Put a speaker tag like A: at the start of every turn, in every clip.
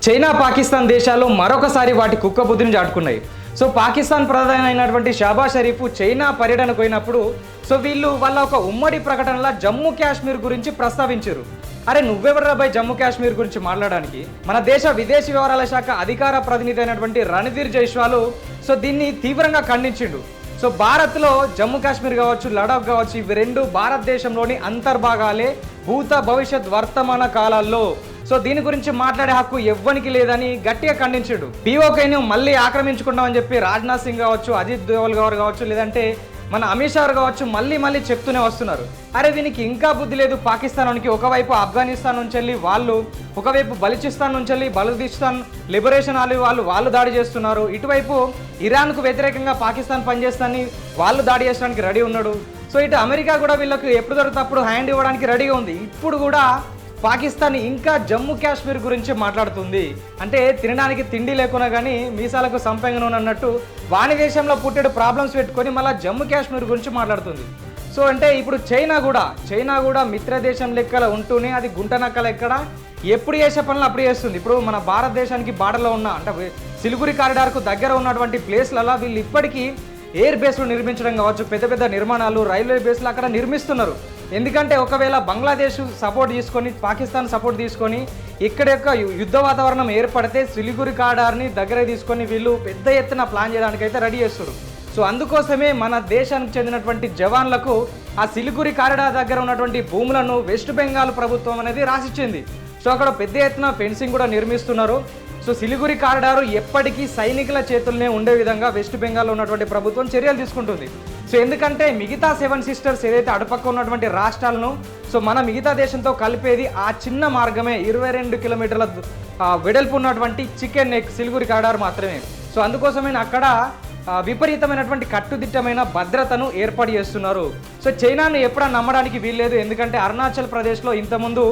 A: China Pakistan దేశాలు మరొకసారి వాటి కుక్క బుద్ధిని చాటుకున్నాయి. సో పాకిస్తాన్ ప్రధాని అయినటువంటి షాబాజ్ షరీఫ్ చైనా పర్యటనకు పోయినప్పుడు వీళ్ళు వాళ్ళ ఒక ఉమ్మడి ప్రకటనలో జమ్మూ కాశ్మీర్ గురించి ప్రస్తావించారు. అరే నువ్వెవర్రా బై జమ్మూ కాశ్మీర్ గురించి మాట్లాడడానికి? మన దేశ విదేశీ వ్యవహారాల శాఖ అధికార ప్రతినిధి అయినటువంటి రణధీర్ జైస్వాల్ దీన్ని తీవ్రంగా ఖండించిండు. భారత్లో జమ్మూ కాశ్మీర్ కావచ్చు, లడాక్ కావచ్చు, ఇవి రెండు భారతదేశంలోని అంతర్భాగాలే భూత భవిష్యత్ వర్తమాన కాలాల్లో. దీని గురించి మాట్లాడే హక్కు ఎవ్వనికి లేదని గట్టిగా ఖండించాడు. పీఓకేను మళ్ళీ ఆక్రమించుకుంటామని చెప్పి రాజ్నాథ్ సింగ్ కావచ్చు, అజిత్ దోవల్ గారు కావచ్చు, లేదంటే మన అమిత్ షా కావచ్చు మళ్ళీ చెప్తూనే వస్తున్నారు. అరే వీనికి ఇంకా బుద్ధి లేదు. పాకిస్తాన్కి ఒకవైపు ఆఫ్ఘనిస్తాన్ నుంచి వెళ్ళి వాళ్ళు, ఒకవైపు బలూచిస్తాన్ నుంచి వెళ్ళి బలూచిస్తాన్ లిబరేషన్ వాళ్ళు దాడి చేస్తున్నారు. ఇటువైపు ఇరాన్కు వ్యతిరేకంగా పాకిస్తాన్ పనిచేస్తానని వాళ్ళు దాడి చేయడానికి రెడీ ఉన్నాడు. ఇటు అమెరికా కూడా వీళ్ళకి ఎప్పుడు దొరికినప్పుడు హ్యాండ్ ఇవ్వడానికి రెడీగా ఉంది. ఇప్పుడు కూడా పాకిస్తాన్ ఇంకా జమ్మూ కాశ్మీర్ గురించి మాట్లాడుతుంది. అంటే తినడానికి తిండి లేకున్నా కానీ మీసాలకు సంపెంగనం అన్నట్టు వాణి దేశంలో పుట్టేడు ప్రాబ్లమ్స్ పెట్టుకొని మళ్ళీ జమ్మూ కాశ్మీర్ గురించి మాట్లాడుతుంది. అంటే ఇప్పుడు చైనా కూడా మిత్ర దేశం లెక్కల ఉంటూనే అది గుంట నక్కల ఎక్కడ ఎప్పుడు చేసే పనులు అప్పుడు చేస్తుంది. ఇప్పుడు మన భారతదేశానికి బార్డర్లో ఉన్న అంటే సిలిగురి కారిడార్కు దగ్గర ఉన్నటువంటి ప్లేస్లలో వీళ్ళు ఇప్పటికీ ఎయిర్ బేస్లు నిర్మించడం కావచ్చు, పెద్ద నిర్మాణాలు రైల్వే బేస్లు అక్కడ నిర్మిస్తున్నారు. ఎందుకంటే ఒకవేళ బంగ్లాదేశ్ సపోర్ట్ తీసుకొని, పాకిస్తాన్ సపోర్ట్ తీసుకొని ఇక్కడ యొక్క యుద్ధ వాతావరణం ఏర్పడితే సిలిగురి కారిడార్ని దగ్గర తీసుకొని వీళ్ళు పెద్ద ఎత్తున ప్లాన్ చేయడానికైతే రెడీ చేస్తారు. అందుకోసమే మన దేశానికి చెందినటువంటి జవాన్లకు ఆ సిలిగురి కారిడార్ దగ్గర ఉన్నటువంటి భూములను వెస్ట్ బెంగాల్ ప్రభుత్వం అనేది రాసిచ్చింది. అక్కడ పెద్ద ఎత్తున ఫెన్సింగ్ కూడా నిర్మిస్తున్నారు. సిలిగురి కారిడారు ఎప్పటికీ సైనికుల చేతుల్లోనే ఉండే విధంగా వెస్ట్ బెంగాల్లో ఉన్నటువంటి ప్రభుత్వం చర్యలు తీసుకుంటుంది. ఎందుకంటే మిగతా 7 సిస్టర్స్ ఏదైతే అటుపక్క ఉన్నటువంటి రాష్ట్రాలను మన మిగతా దేశంతో కలిపేది ఆ చిన్న మార్గమే 22 కిలోమీటర్ల వెడల్పు ఉన్నటువంటి చికెన్ నెక్ సిలిగురి కారిడార్ మాత్రమే. అందుకోసమే అక్కడ విపరీతమైనటువంటి కట్టుదిట్టమైన భద్రతను ఏర్పాటు చేస్తున్నారు. చైనాను ఎప్పుడన్నా నమ్మడానికి వీల్లేదు. ఎందుకంటే అరుణాచల్ ప్రదేశ్లో ఇంతకుముందు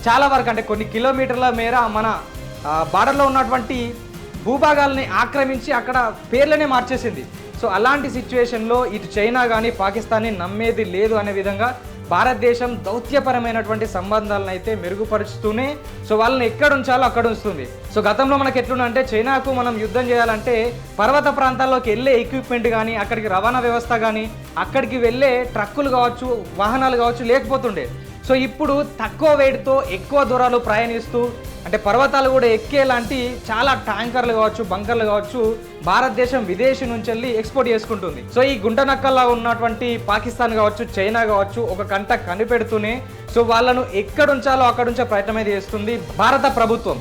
A: చాలా వరకు అంటే కొన్ని కిలోమీటర్ల మేర మన బార్డర్లో ఉన్నటువంటి భూభాగాల్ని ఆక్రమించి అక్కడ పేర్లనే మార్చేసింది. అలాంటి సిచ్యువేషన్లో ఇటు చైనా కానీ పాకిస్తాన్ని నమ్మేది లేదు అనే విధంగా భారతదేశం దౌత్యపరమైనటువంటి సంబంధాలను అయితే మెరుగుపరుస్తూనే వాళ్ళని ఎక్కడ ఉంచాలో అక్కడ ఉంచుతుంది. గతంలో మనకు ఎట్లుందంటే చైనాకు మనం యుద్ధం చేయాలంటే పర్వత ప్రాంతాల్లోకి వెళ్ళే ఎక్విప్మెంట్ కానీ, అక్కడికి రవాణా వ్యవస్థ కానీ, అక్కడికి వెళ్ళే ట్రక్కులు కావచ్చు, వాహనాలు కావచ్చు లేకపోతుండే. ఇప్పుడు తక్కువ వెయిట్తో ఎక్కువ దూరాలు ప్రయాణిస్తూ అంటే పర్వతాలు కూడా ఎక్కేలాంటి చాలా ట్యాంకర్లు కావచ్చు, బంకర్లు కావచ్చు భారతదేశం విదేశీ నుంచి వెళ్ళి ఎక్స్పోర్ట్ చేసుకుంటుంది. ఈ గుంటనక్కల్లో ఉన్నటువంటి పాకిస్తాన్ కావచ్చు, చైనా కావచ్చు ఒక కంట కనిపెడుతూనే వాళ్ళను ఎక్కడుంచాలో అక్కడుంచే ప్రయత్నం అయితే చేస్తుంది భారత ప్రభుత్వం.